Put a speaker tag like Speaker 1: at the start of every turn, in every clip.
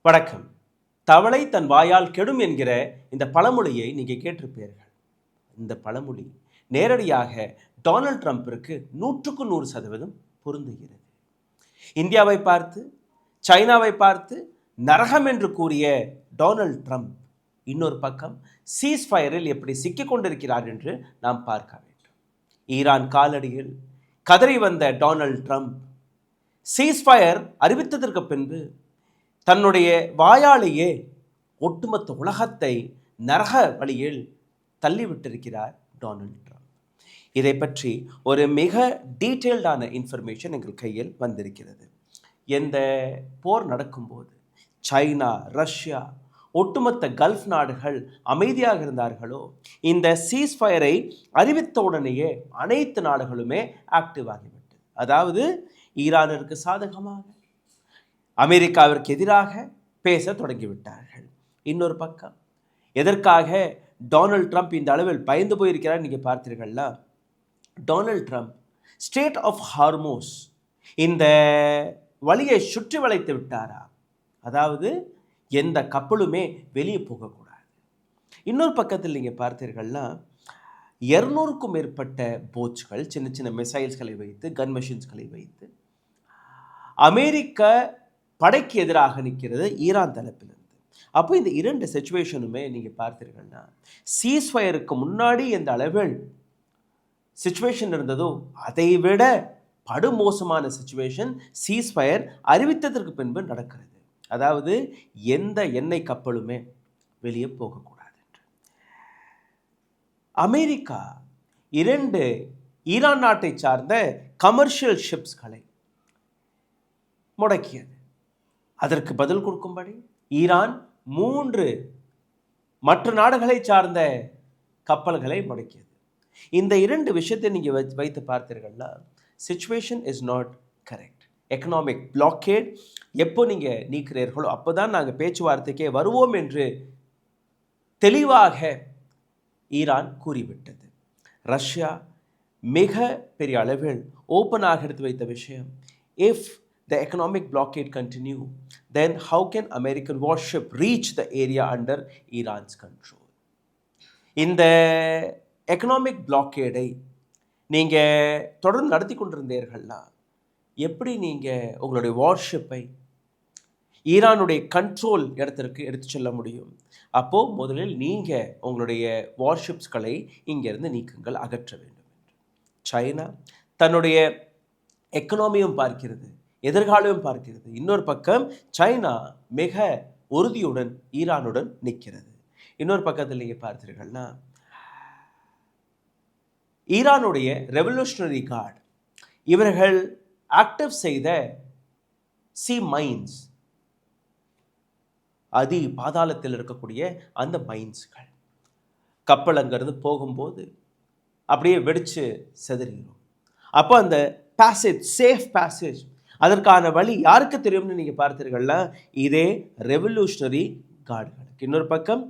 Speaker 1: வணக்கம். தவளை தன் வாயால் கெடும் என்கிற இந்த பழமொழியை நீங்கள் கேட்டிருப்பீர்கள். இந்த பழமொழி நேரடியாக டொனால்ட் ட்ரம்பிற்கு 100% பொருந்துகிறது. இந்தியாவை பார்த்து, சைனாவை பார்த்து நரகம் என்று கூறிய டொனால்ட் ட்ரம்ப் இன்னொரு பக்கம் சீஸ்ஃபயரில் எப்படி சிக்கிக் கொண்டிருக்கிறார் என்று நாம் பார்க்க வேண்டும். ஈரான் காலடியில் கதறி வந்த டொனால்ட் ட்ரம்ப் சீஸ்ஃபயர் அறிவித்ததற்கு பின்பு தன்னுடைய வாயாலேயே ஒட்டுமொத்த உலகத்தை நரக வழியில் தள்ளிவிட்டிருக்கிறார் டொனால்ட் ட்ரம்ப். இதை பற்றி ஒரு மிக டீட்டெயில்டான இன்ஃபர்மேஷன் எங்கள் கையில் வந்திருக்கிறது. எந்த போர் நடக்கும்போது சைனா, ரஷ்யா, ஒட்டுமொத்த கல்ஃப் நாடுகள் அமைதியாக இருந்தார்களோ, இந்த சீஸ்ஃபயரை அறிவித்த உடனேயே அனைத்து நாடுகளுமே ஆக்டிவ் ஆகிவிட்டது. அதாவது ஈரானிற்கு சாதகமாக, அமெரிக்காவிற்கு எதிராக பேச தொடங்கிவிட்டார்கள். இன்னொரு பக்கம் எதற்காக டொனால்ட் ட்ரம்ப் இந்த அளவில் பயந்து போயிருக்கிறார் நீங்கள் பார்த்தீர்களா? Donald Trump state of Hormuz இந்த வழியை சுற்றி வளைத்து விட்டாரா? அதாவது எந்த கப்பலுமே வெளியே போகக்கூடாது. இன்னொரு பக்கத்தில் நீங்கள் பார்த்தீர்கள்னா 200க்கும் மேற்பட்ட போட்ஸ்கள், சின்ன சின்ன மிசைல்ஸ்களை வைத்து, கன் மெஷின்ஸ்களை வைத்து அமெரிக்க படைக்கு எதிராக நிற்கிறது ஈரான் தரப்பிலிருந்து. அப்போ இந்த இரண்டு சிச்சுவேஷனுமே நீங்கள் பார்த்தீர்கள்னா சீஸ்ஃபயருக்கு முன்னாடி எந்த அளவில் சிச்சுவேஷன் இருந்ததோ அதை விட படுமோசமான சிச்சுவேஷன் சீஸ்ஃபயர் அறிவித்ததற்கு பின்பு நடக்கிறது. அதாவது எந்த எண்ணெய் கப்பலுமே வெளியே போகக்கூடாது என்று அமெரிக்கா 2 ஈரான் நாட்டை சார்ந்த கமர்ஷியல் ஷிப்ஸ்களை முடக்கியது. அதற்கு பதில் கொடுக்கும்படி ஈரான் 3 மற்ற நாடுகளை சார்ந்த கப்பல்களை முடக்கியது. இந்த 2 விஷயத்தை நீங்கள் வைத்து பார்த்தீர்கள்னா situation is not correct. Economic blockade எப்போ நீங்கள் நீக்கிறீர்களோ அப்போ தான் நாங்கள் பேச்சுவார்த்தைக்கே வருவோம் என்று தெளிவாக ஈரான் கூறிவிட்டது. ரஷ்யா மிக பெரிய அளவில் ஓப்பனாக எடுத்து வைத்த விஷயம், if the economic blockade continue, then how can American warship reach the area under Iran's control? இந்த எக்கனாமிக் பிளாக்கேடை நீங்கள் தொடர்ந்து நடத்தி கொண்டிருந்தீர்கள்னா எப்படி நீங்கள் உங்களுடைய வார்ஷிப்பை ஈரானுடைய கண்ட்ரோல் இடத்திற்கு எடுத்து செல்ல முடியும்? அப்போது முதலில் நீங்கள் உங்களுடைய வார்ஷிப்ஸ்களை இங்கேருந்து நீக்குங்கள், அகற்ற வேண்டும் என்று. சைனா தன்னுடைய எக்கனாமியும் பார்க்கிறது, எதிர்காலமும் பார்க்கிறது. இன்னொரு பக்கம் சைனா மிக உறுதியுடன் ஈரானுடன் நிற்கிறது. இன்னொரு பக்கத்தில் நீங்கள் பார்த்தீர்கள்னா ஈரானுடைய ரெவல்யூஷனரி கார்டு இவர்கள் ஆக்டிவ் செய்த சி மைன்ஸ், அதி பாதாளத்தில் இருக்கக்கூடிய அந்த மைன்ஸ்கள் கப்பல் அங்கிருந்து போகும்போது அப்படியே வெடிச்சு செதறிடும். அப்போ அந்த பேசேஜ், சேஃப் பேசேஜ், அதற்கான வழி யாருக்கு தெரியும்னு நீங்கள் பார்த்தீர்கள்னா இதே ரெவல்யூஷனரி கார்டுகளுக்கு. இன்னொரு பக்கம்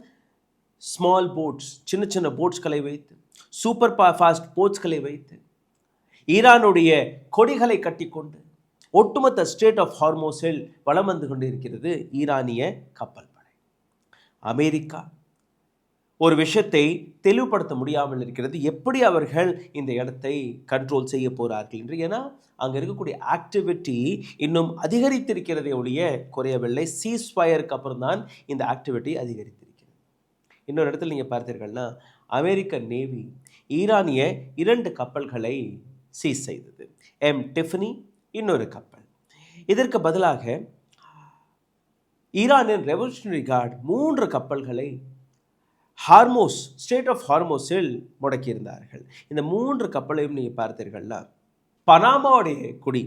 Speaker 1: ஸ்மால் போட்ஸ், சின்ன சின்ன போட்ஸ்களை வைத்து, சூப்பர் ஃபாஸ்ட் போட்ஸ்களை வைத்து ஈரானுடைய கொடிகளை கட்டிக்கொண்டு ஒட்டுமொத்த ஸ்டேட் ஆஃப் ஹார்மோஸில் வலம் வந்து கொண்டு இருக்கிறது ஈரானிய கப்பல் படை. அமெரிக்கா ஒரு விஷயத்தை தெளிவுபடுத்த முடியாமல் இருக்கிறது, எப்படி அவர்கள் இந்த இடத்தை கண்ட்ரோல் செய்ய போகிறார்கள் என்று. ஏன்னா அங்கே இருக்கக்கூடிய ஆக்டிவிட்டி இன்னும் அதிகரித்திருக்கிறதே ஒழிய குறையவில்லை. சீஸ்ஃபயருக்கு அப்புறம் தான் இந்த ஆக்டிவிட்டி அதிகரித்திருக்கிறது. இன்னொரு இடத்துல நீங்கள் பார்த்தீர்கள்னா அமெரிக்க நேவி ஈரானிய 2 கப்பல்களை சீஸ் செய்தது. டிஃபனி இன்னொரு கப்பல். இதற்கு பதிலாக ஈரானின் ரெவல்யூஷனரி கார்டு 3 கப்பல்களை ஹார்மோஸ், ஸ்டேட் ஆஃப் ஹார்மோஸில் முடக்கியிருந்தார்கள். இந்த 3 கப்பலையும் நீங்கள் பார்த்தீர்கள்னா பனாமாவுடைய கொடி,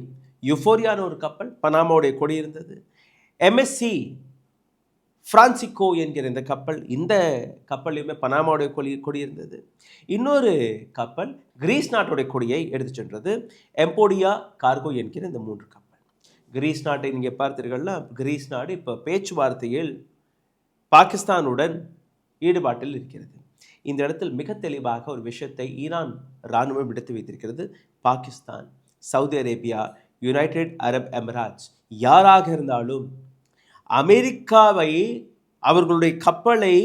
Speaker 1: யுஃபோரியான ஒரு கப்பல், பனாமாவுடைய கொடி இருந்தது. எம்எஸ்சி ஃப்ரான்சிஸ்கோ என்கிற இந்த கப்பல், இந்த கப்பல்லையுமே பனாமாவுடைய கொடி இருந்தது. இன்னொரு கப்பல் கிரீஸ் நாட்டுடைய கொடியை எடுத்து சென்றது, எம்போடியா கார்கோ என்கிற இந்த 3 கப்பல். கிரீஸ் நாட்டை நீங்கள் பார்த்தீர்கள்னா கிரீஸ் நாடு இப்போ பேச்சுவார்த்தையில் பாகிஸ்தானுடன் ஈடுபாட்டில் இருக்கிறது. இந்த இடத்தில் மிக தெளிவாக ஒரு விஷயத்தை ஈரான் இராணுவம் எடுத்து வைத்திருக்கிறது. Pakistan, Saudi Arabia, United Arab Emirates யாராக இருந்தாலும் அமெரிக்காவை அவர்களுடைய கப்பலை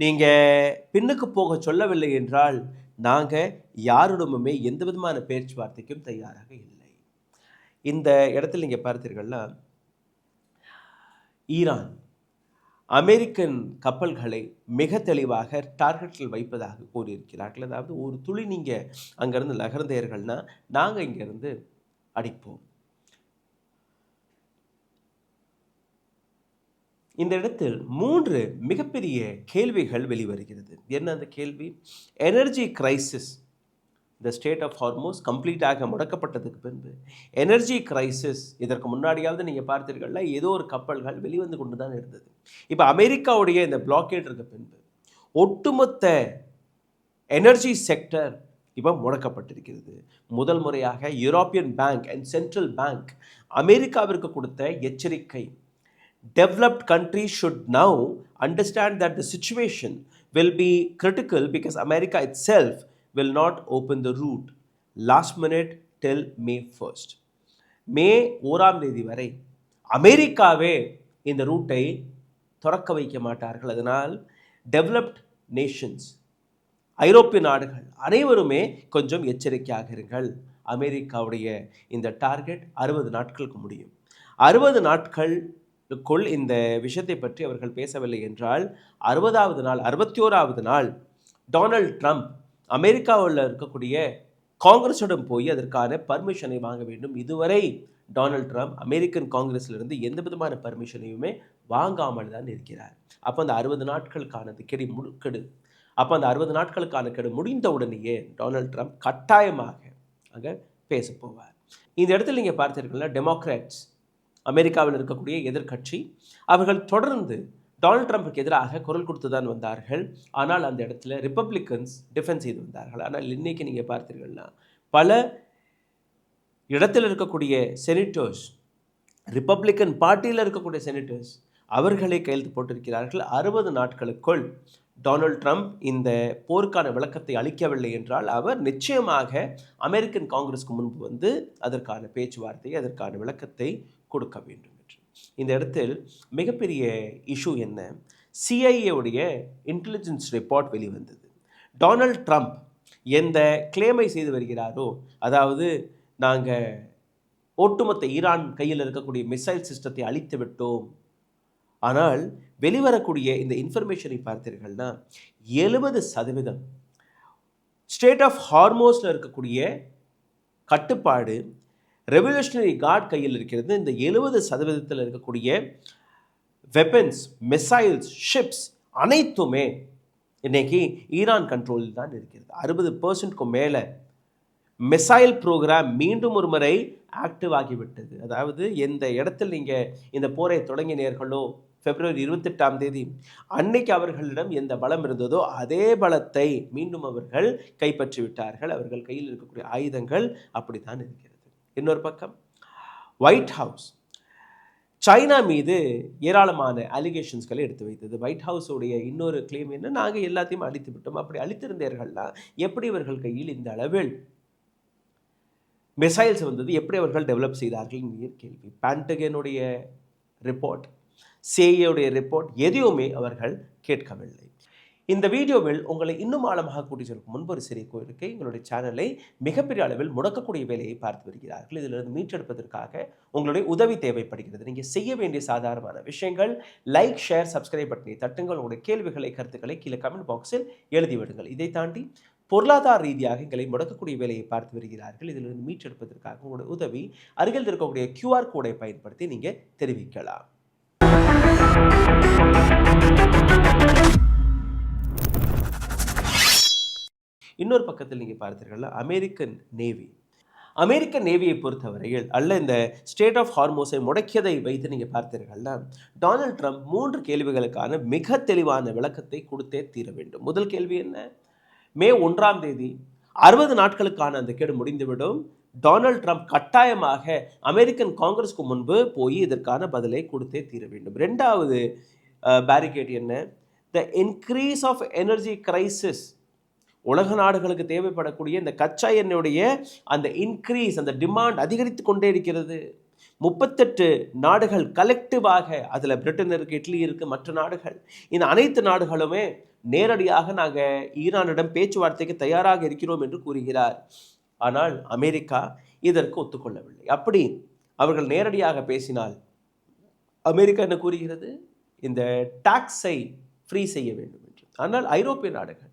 Speaker 1: நீங்கள் பின்னுக்கு போக சொல்லவில்லை என்றால் நாங்கள் யாருடனுமே எந்த விதமான பேச்சுவார்த்தைக்கும் தயாராக இல்லை. இந்த இடத்தில் நீங்கள் பார்த்தீர்கள்னா ஈரான் அமெரிக்கன் கப்பல்களை மிக தெளிவாக டார்கெட்டில் வைப்பதாக கூறியிருக்கிறார்கள். அதாவது ஒரு துளி நீங்கள் அங்கேருந்து நகர்ந்தீர்கள்னா நாங்கள் இங்கேருந்து அடிப்போம். இந்த இடத்தில் 3 மிகப்பெரிய கேள்விகள் வெளிவருகிறது. என்ன அந்த கேள்வி? எனர்ஜி கிரைசிஸ், இந்த ஸ்டேட் ஆஃப் ஹார்மோஸ் கம்ப்ளீட்டாக முடக்கப்பட்டதுக்கு பின்பு எனர்ஜி கிரைசிஸ், இதற்கு முன்னாடியாவது நீங்கள் பார்த்தீர்கள்னா ஏதோ ஒரு கப்பல்கள் வெளிவந்து கொண்டு தான் இருந்தது. இப்போ அமெரிக்காவுடைய இந்த பிளாக்கேட் இருக்க பின்பு ஒட்டுமொத்த எனர்ஜி செக்டர் இப்போ முடக்கப்பட்டிருக்கிறது. முதல் முறையாக European bank and central bank அமெரிக்காவிற்கு கொடுத்த எச்சரிக்கை, developed countries should now understand that the situation will be critical because America itself will not open the route last minute till May 1st. மே 1ஆம் தேதி வரை அமெரிக்காவே இந்த ரூட்டை திறக்க வைக்க மாட்டார்கள். அதனால் டெவலப்ட் நேஷன்ஸ், ஐரோப்பிய நாடுகள் அனைவருமே கொஞ்சம் எச்சரிக்கையாக இருங்கள். அமெரிக்காவுடைய இந்த டார்கெட் 60 நாட்களுக்கு முடியும். 60 நாட்களுக்குள் இந்த விஷயத்தை பற்றி அவர்கள் பேசவில்லை என்றால் 60வது நாள் 61வது நாள் டொனால்ட் ட்ரம்ப் அமெரிக்காவில் இருக்கக்கூடிய காங்கிரஸுடன் போய் அதற்கான பர்மிஷனை வாங்க வேண்டும். இதுவரை டொனால்ட் ட்ரம்ப் அமெரிக்கன் காங்கிரஸிலிருந்து எந்த விதமான பர்மிஷனையுமே வாங்காமல் தான் இருக்கிறார். அப்போ அந்த 60 நாட்களுக்கானது கெடு அப்போ அந்த 60 நாட்களுக்கான கெடு முடிந்த உடனேயே டொனால்ட் ட்ரம்ப் கட்டாயமாக அங்கே பேச போவார். இந்த இடத்துல நீங்கள் பார்த்தீர்கள்னா டெமோக்ராட்ஸ், அமெரிக்காவில் இருக்கக்கூடிய எதிர்கட்சி, அவர்கள் தொடர்ந்து டொனால்ட் ட்ரம்ப்புக்கு எதிராக குரல் கொடுத்து தான் வந்தார்கள். ஆனால் அந்த இடத்துல ரிப்பப்ளிக்கன்ஸ் டிஃபென்ஸ் செய்து வந்தார்கள். ஆனால் இன்றைக்கி நீங்கள் பார்த்தீர்கள்னா பல இடத்தில் இருக்கக்கூடிய செனட்டர்ஸ், ரிப்பப்ளிக்கன் பார்ட்டியில் இருக்கக்கூடிய செனட்டர்ஸ் அவர்களே கையெழுத்து போட்டிருக்கிறார்கள். 60 நாட்களுக்குள் டொனால்ட் ட்ரம்ப் இந்த போருக்கான விளக்கத்தை அளிக்கவில்லை என்றால் அவர் நிச்சயமாக அமெரிக்கன் காங்கிரஸ்க்கு முன்பு வந்து அதற்கான பேச்சுவார்த்தை, அதற்கான விளக்கத்தை கொடுக்க வேண்டும் என்று. இந்த இடத்தில் மிகப்பெரிய இஷ்யூ என்ன? சிஐஏவுடைய இன்டெலிஜென்ஸ் ரிப்போர்ட் வெளிவந்தது. டொனால்ட் ட்ரம்ப் எந்த கிளைமை செய்து வருகிறாரோ, அதாவது நாங்கள் ஒட்டுமொத்த ஈரான் கையில் இருக்கக்கூடிய மிசைல் சிஸ்டத்தை அழித்து விட்டோம். ஆனால் வெளிவரக்கூடிய இந்த இன்ஃபர்மேஷனை பார்த்தீர்கள்னா 70% ஸ்டேட் ஆஃப் ஹார்மோஸில் இருக்கக்கூடிய கட்டுப்பாடு ரெவல்யூஷனரி கார்ட் கையில் இருக்கிறது. இந்த 70% இருக்கக்கூடிய வெப்பன்ஸ், மிசைல்ஸ், ஷிப்ஸ் அனைத்துமே இன்னைக்கு ஈரான் கண்ட்ரோலில் தான் இருக்கிறது. 60%க்கும் மேலே மிசைல் ப்ரோக்ராம் மீண்டும் ஒரு முறை ஆக்டிவ் ஆகிவிட்டது. அதாவது எந்த இடத்தில் நீங்கள் இந்த போரை தொடங்கினீர்களோ பிப்ரவரி 28ஆம் தேதி அன்னைக்கு அவர்களிடம் எந்த பலம் இருந்ததோ அதே பலத்தை மீண்டும் அவர்கள் கைப்பற்றி விட்டார்கள். அவர்கள் கையில் இருக்கக்கூடிய ஆயுதங்கள் அப்படித்தான் இருக்கிறது. இன்னொரு பக்கம் ஒயிட் ஹவுஸ் சைனா மீது ஏராளமான அலிகேஷன்ஸ்களை எடுத்து வைத்தது. ஒயிட் ஹவுஸுடைய இன்னொரு கிளைம் என்ன? நாங்கள் எல்லாத்தையும் அழித்து விட்டோம். அப்படி அழித்திருந்தீர்கள்னா எப்படி இவர்கள் கையில் இந்த அளவில் மிசைல்ஸ் வந்தது? எப்படி அவர்கள் டெவலப் செய்தார்கள் என்கிற கேள்வி. பென்டகனுடைய ரிப்போர்ட், சிஐஏவுடைய ரிப்போர்ட் எதையுமே அவர்கள் கேட்கவில்லை. இந்த வீடியோவில் உங்களை இன்னும் ஆழமாக கூட்டி செல்லும் முன்பு ஒரு சிறிய கோரிக்கை. எங்களுடைய சேனலை மிகப்பெரிய அளவில் முடக்கக்கூடிய வேலையை பார்த்து வருகிறார்கள். இதிலிருந்து மீட்டெடுப்பதற்காக உங்களுடைய உதவி தேவைப்படுகிறது. நீங்கள் செய்ய வேண்டிய சாதாரணமான விஷயங்கள் லைக், ஷேர், சப்ஸ்கிரைப் பட்டனை தட்டுங்கள். உங்களுடைய கேள்விகளை, கருத்துக்களை கீழே கமெண்ட் பாக்ஸில் எழுதிவிடுங்கள். இதை தாண்டி பொருளாதார ரீதியாக எங்களை முடக்கக்கூடிய வேலையை பார்த்து வருகிறார்கள். இதிலிருந்து மீட்டெடுப்பதற்காக உங்களுடைய உதவி அருகில் இருக்கக்கூடிய QR கோடை பயன்படுத்தி நீங்கள் தெரிவிக்கலாம். இன்னொரு பக்கத்தில் நீங்கள் பார்த்தீர்கள்னா அமெரிக்கன் நேவியை பொறுத்தவரையில் அல்ல இந்த ஸ்டேட் ஆஃப் ஹார்மோஸை முடக்கியதை வைத்து நீங்கள் பார்த்தீர்கள்னா டொனால்ட் ட்ரம்ப் 3 கேள்விகளுக்கான மிக தெளிவான விளக்கத்தை கொடுத்தே தீர வேண்டும். முதல் கேள்வி என்ன? மே 1ஆம் தேதி 60 நாட்களுக்கான அந்த கெடு முடிந்துவிடும். டொனால்ட் ட்ரம்ப் கட்டாயமாக அமெரிக்கன் காங்கிரஸ்க்கு முன்பு போய் இதற்கான பதிலை கொடுத்தே தீர வேண்டும். 2வது பேரிகேட் என்ன? The increase of energy crisis, உலக நாடுகளுக்கு தேவைப்படக்கூடிய இந்த கச்சா எண்ணெயுடைய அந்த இன்க்ரீஸ், அந்த டிமாண்ட் அதிகரித்து கொண்டே இருக்கிறது. 38 நாடுகள் கலெக்டிவாக, அதில் பிரிட்டன் இருக்குது, இட்லி இருக்குது, மற்ற நாடுகள், இந்த அனைத்து நாடுகளுமே நேரடியாக நாங்கள் ஈரானிடம் பேச்சுவார்த்தைக்கு தயாராக இருக்கிறோம் என்று கூறுகிறார். ஆனால் அமெரிக்கா இதற்கு ஒத்துக்கொள்ளவில்லை. அப்படி அவர்கள் நேரடியாக பேசினால் அமெரிக்கா என்ன கூறுகிறது? இந்த டாக்ஸை ஃப்ரீ செய்ய வேண்டும் என்று. ஆனால் ஐரோப்பிய நாடுகள்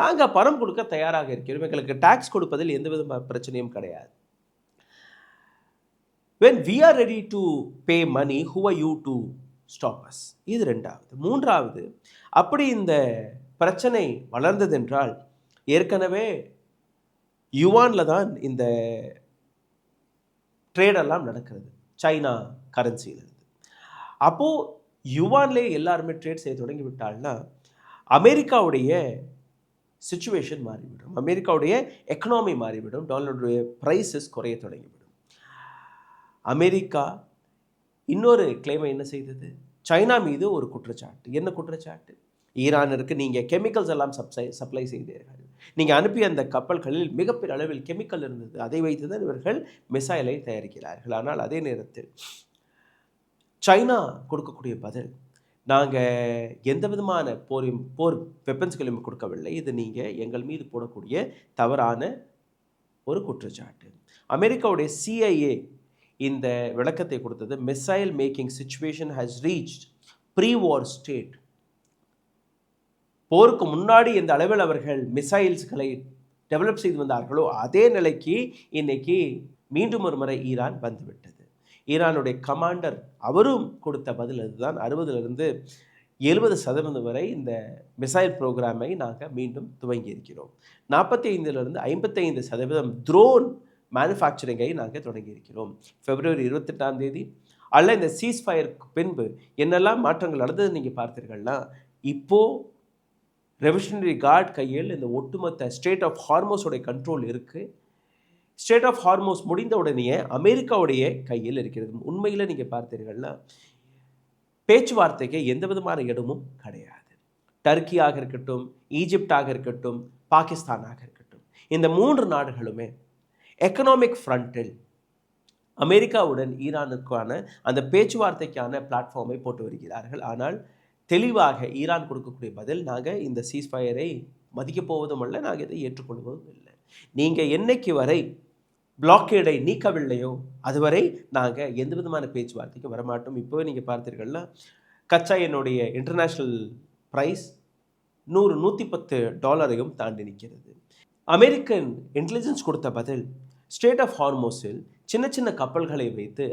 Speaker 1: நாங்கள் பணம் கொடுக்க தயாராக இருக்கிறோம், எங்களுக்கு டாக்ஸ் கொடுப்பதில் எந்த விதமான பிரச்சனையும் கிடையாது. when we are ready to pay money, who are you to stop us? இது ரெண்டாவது. மூன்றாவது, அப்படி இந்த பிரச்சனை வளர்ந்தது என்றால் ஏற்கனவே யுவானில் தான் இந்த ட்ரேடெல்லாம் நடக்கிறது, சைனா கரன்சியிலிருந்து. அப்போது யுவான்லேயே எல்லாருமே ட்ரேட் செய்ய தொடங்கி விட்டால்னா அமெரிக்காவுடைய சிச்சுவேஷன் மாறிவிடும், அமெரிக்காவுடைய எக்கனாமி மாறிவிடும், டாலருடைய ப்ரைஸஸ் குறைய தொடங்கிவிடும். அமெரிக்கா இன்னொரு கிளைமை என்ன செய்தது? சைனா மீது ஒரு குற்றச்சாட்டு. என்ன குற்றச்சாட்டு? ஈரானிற்கு நீங்கள் கெமிக்கல்ஸ் எல்லாம் சப்ளை செய்தீர்கள், நீங்கள் அனுப்பிய அந்த கப்பல்களில் மிகப்பெரிய அளவில் கெமிக்கல் இருந்தது, அதை வைத்து தான் இவர்கள் மிசைலை தயாரிக்கிறார்கள். ஆனால் அதே நேரத்தில் சைனா கொடுக்கக்கூடிய பதில், நாங்கள் எந்த விதமான போர் வெப்பன்ஸ்களையும் கொடுக்கவில்லை, இது நீங்கள் எங்கள் மீது போடக்கூடிய தவறான ஒரு குற்றச்சாட்டு. அமெரிக்காவுடைய CIA இந்த விளக்கத்தை கொடுத்தது. Missile making situation has reached pre war state. போருக்கு முன்னாடி எந்த அளவில் அவர்கள் மிசைல்ஸ்களை டெவலப் செய்து வந்தார்களோ அதே நிலைக்கு இன்னைக்கு மீண்டும் ஒரு முறை ஈரான் வந்துவிட்டது. ஈரானுடைய கமாண்டர் அவரும் கொடுத்த பதில் அதுதான். 60லிருந்து 70% வரை இந்த மிசைல் ப்ரோக்ராமை நாங்கள் மீண்டும் துவங்கி இருக்கிறோம். 45லிருந்து 55% ட்ரோன் மேனுஃபேக்சரிங்கை நாங்கள் தொடங்கி இருக்கிறோம். February 28 அல்ல இந்த சீஸ்ஃபயருக்கு பின்பு என்னெல்லாம் மாற்றங்கள் நடந்தது நீங்கள் பார்த்தீர்கள்னா, இப்போது ரெவல்யூஷனரி கார்ட் கையில் இந்த ஒட்டுமொத்த ஸ்டேட் ஆஃப் ஹார்மோஸோடைய கண்ட்ரோல் இருக்குது. ஸ்டேட் ஆஃப் ஹார்மோஸ் முடிந்த உடனே அமெரிக்காவுடைய கையில் இருக்கிறது. உண்மையில் நீங்கள் பார்த்தீர்கள்னா பேச்சுவார்த்தைக்கு எந்த விதமான இடமும் கிடையாது. டர்க்கியாக இருக்கட்டும், ஈஜிப்டாக இருக்கட்டும், பாகிஸ்தானாக இருக்கட்டும், இந்த 3 நாடுகளுமே எக்கனாமிக் ஃப்ரண்டில் அமெரிக்காவுடன் ஈரானுக்கான அந்த பேச்சுவார்த்தைக்கான பிளாட்ஃபார்மை போட்டு வருகிறார்கள். ஆனால் தெளிவாக ஈரான் கொடுக்கக்கூடிய பதில், நாங்கள் இந்த சீஸ்ஃபயரை மதிக்கப் போவதும் அல்ல, நாங்கள் இதை ஏற்றுக்கொள்வதும் இல்லை. நீங்கள் என்னைக்கு வரை பிளாக்கேடை நீக்கவில்லையோ அதுவரை நாங்கள் எந்த விதமான பேச்சுவார்த்தைக்கு வரமாட்டோம். இப்போவே நீங்கள் பார்த்தீர்கள்னா கச்சா எண்ணெயுடைய இன்டர்நேஷ்னல் ப்ரைஸ் $110 தாண்டி நிற்கிறது. அமெரிக்கன் இன்டெலிஜென்ஸ் கொடுத்த பதில், ஸ்டேட் ஆஃப் ஹார்மோஸில் சின்ன சின்ன கப்பல்களை வைத்து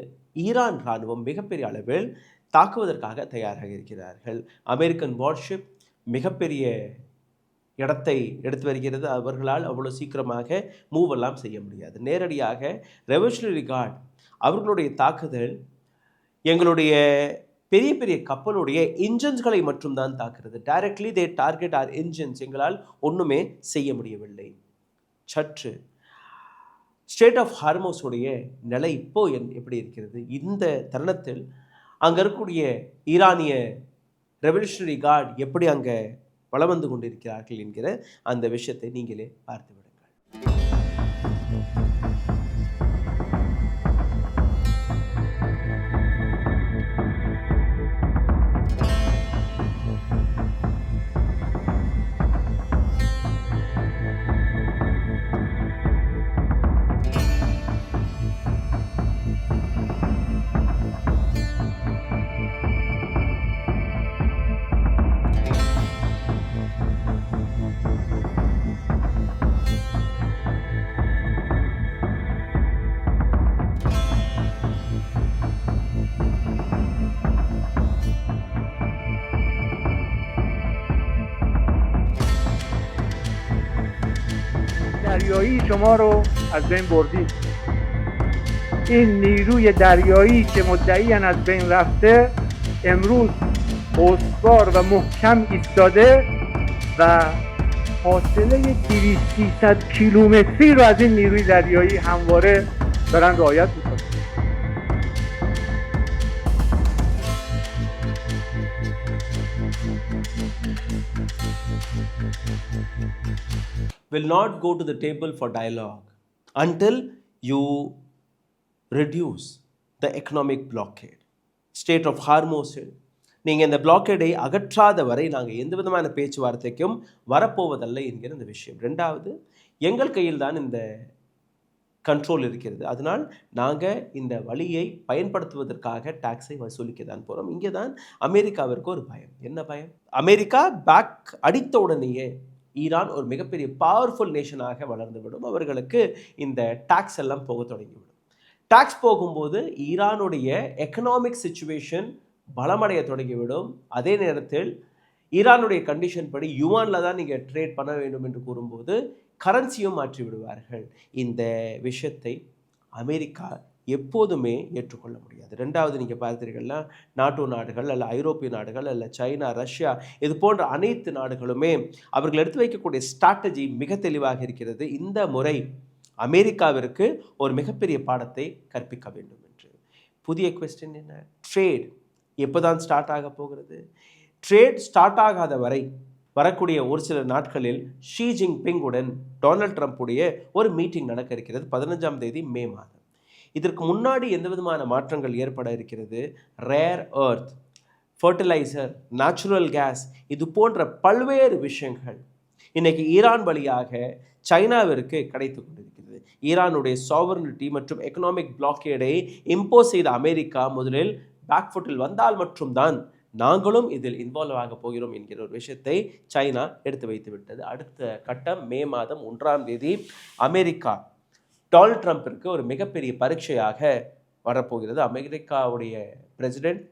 Speaker 1: ஈரான் இராணுவம் மிகப்பெரிய அளவில் தாக்குவதற்காக தயாராக இருக்கிறார்கள். அமெரிக்கன் வார்ஷிப் மிகப்பெரிய இடத்தை எடுத்து வருகிறது. அவர்களால் அவ்வளோ சீக்கிரமாக மூவெல்லாம் செய்ய முடியாது. நேரடியாக ரெவல்யூஷனரி கார்ட் அவர்களுடைய தாக்குதல் எங்களுடைய பெரிய பெரிய கப்பலுடைய இன்ஜின்ஸ்களை மட்டும்தான் தாக்குறது. டைரக்ட்லி தே டார்கெட் ஆர் இன்ஜின்ஸ். எங்களால் ஒன்றுமே செய்ய முடியவில்லை. சற்று ஸ்டேட் ஆஃப் ஹார்மோஸுடைய நிலை இப்போ எப்படி இருக்கிறது? இந்த தருணத்தில் அங்கே இருக்கக்கூடிய ஈரானிய ரெவல்யூஷனரி கார்ட் எப்படி அங்கே வளம் வந்து கொண்டிருக்கிறார்கள் என்கிற அந்த விஷயத்தை நீங்களே பார்த்து விடுங்கள்.
Speaker 2: دریایی شما رو از بین بردید. این نیروی دریایی که مدعیاً از بین رفته امروز استوار و محکم ایستاده و فاصله 200-300 کیلومتری رو از این نیروی دریایی همواره دارن رعایت میکنن.
Speaker 1: will not go to the table for dialogue until you reduce the economic blockade. State of ஹார்மோஸில் நீங்கள் இந்த பிளாக்கேடை அகற்றாத வரை நாங்கள் எந்த விதமான பேச்சுவார்த்தைக்கும் வரப்போவதல்ல என்கிற இந்த விஷயம். ரெண்டாவது, எங்கள் கையில் தான் இந்த கண்ட்ரோல் இருக்கிறது, அதனால் நாங்கள் இந்த வழியை பயன்படுத்துவதற்காக டாக்ஸை வசூலிக்க தான் போகிறோம். இங்கே தான் அமெரிக்காவிற்கு ஒரு பயம். என்ன பயம்? அமெரிக்கா பேக் அடித்த உடனேயே ஈரான் ஒரு மிகப்பெரிய பவர்ஃபுல் நேஷனாக வளர்ந்துவிடும். அவர்களுக்கு இந்த டாக்ஸ் எல்லாம் போக தொடங்கிவிடும். டாக்ஸ் போகும்போது ஈரானுடைய எக்கனாமிக் சிச்சுவேஷன் பலமடைய தொடங்கிவிடும். அதே நேரத்தில் ஈரானுடைய கண்டிஷன் படி யுவானில் தான் நீங்கள் ட்ரேட் பண்ண வேண்டும் என்று கூறும்போது கரன்சியும் மாற்றி விடுவார்கள். இந்த விஷயத்தை அமெரிக்கா எப்போதுமே ஏற்றுக்கொள்ள முடியாது. ரெண்டாவது, நீங்கள் பார்த்தீர்கள்னா நாட்டோ நாடுகள் அல்ல ஐரோப்பிய நாடுகள் அல்ல சைனா, ரஷ்யா, இது போன்ற அனைத்து நாடுகளுமே அவர்கள் எடுத்து வைக்கக்கூடிய ஸ்ட்ராட்டஜி மிக தெளிவாக இருக்கிறது. இந்த முறை அமெரிக்காவிற்கு ஒரு மிகப்பெரிய பாடத்தை கற்பிக்க வேண்டும் என்று. புதிய கொஸ்டின் என்ன? ட்ரேட் எப்போ தான் ஸ்டார்ட் ஆக போகிறது? ட்ரேட் ஸ்டார்ட் ஆகாத வரை வரக்கூடிய ஒரு சில நாட்களில் ஷி ஜின்பிங்குடன் டொனால்ட் ட்ரம்ப்புடைய ஒரு மீட்டிங் நடக்க இருக்கிறது 15ஆம் தேதி மே மாதம். இதற்கு முன்னாடி எந்த விதமான மாற்றங்கள் ஏற்பட இருக்கிறது? Rare earth, fertiliser, natural gas, இது போன்ற பல்வேறு விஷயங்கள் இன்னைக்கு ஈரான் வழியாக சைனாவிற்கு கிடைத்து கொண்டிருக்கிறது. ஈரானுடைய சாவர்னிட்டி மற்றும் எக்கனாமிக் பிளாக்கேடை இம்போஸ் செய்த அமெரிக்கா முதலில் பேக்ஃபுட்டில் வந்தால் மட்டும்தான் நாங்களும் இதில் இன்வால்வ் ஆக போகிறோம் என்கிற ஒரு விஷயத்தை சைனா எடுத்து வைத்து விட்டது. அடுத்த கட்டம் மே மாதம் 1ஆம் தேதி அமெரிக்கா டொனால்ட் ட்ரம்பிற்கு ஒரு மிகப்பெரிய பரீட்சையாக வரப்போகிறது. அமெரிக்காவுடைய பிரசிடென்ட்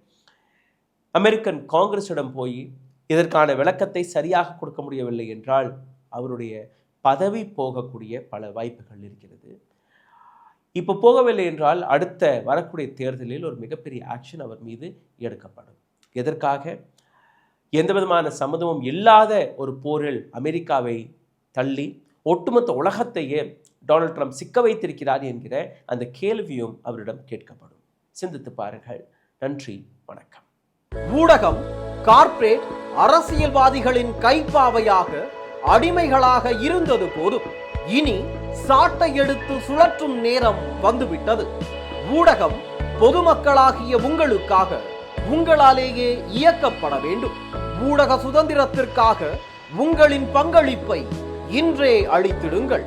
Speaker 1: அமெரிக்கன் காங்கிரஸிடம் போய் இதற்கான விளக்கத்தை சரியாக கொடுக்க முடியவில்லை என்றால் அவருடைய பதவி போகக்கூடிய பல வாய்ப்புகள் இருக்கிறது. இப்போ போகவில்லை என்றால் அடுத்த வரக்கூடிய தேர்தலில் ஒரு மிகப்பெரிய ஆக்ஷன் அவர் மீது எடுக்கப்படும். எதற்காக? எந்த விதமான சம்மதமும் இல்லாத ஒரு போரில் அமெரிக்காவை தள்ளி ஒட்டுமொத்த உலகத்தையே டொனால்ட் ட்ரம்ப் சிக்க வைத்திருக்கிறார் என்கிற அந்த கேள்வியும் அவரிடம் கேட்கப்படும். சிந்தித்து பாருங்கள். நன்றி, வணக்கம்.
Speaker 3: ஊடகம் கார்ப்பரேட் அரசியல்வாதிகளின் கைப்பாவையாக அடிமைகளாக இருந்தது போதும். இனி சாட்டை எடுத்து சுழற்றும் நேரம் வந்துவிட்டது. ஊடகம் பொதுமக்களாகிய உங்களுக்காக உங்களாலேயே இயக்கப்பட வேண்டும். ஊடக சுதந்திரத்திற்காக உங்களின் பங்களிப்பை இன்றே அளித்திடுங்கள்.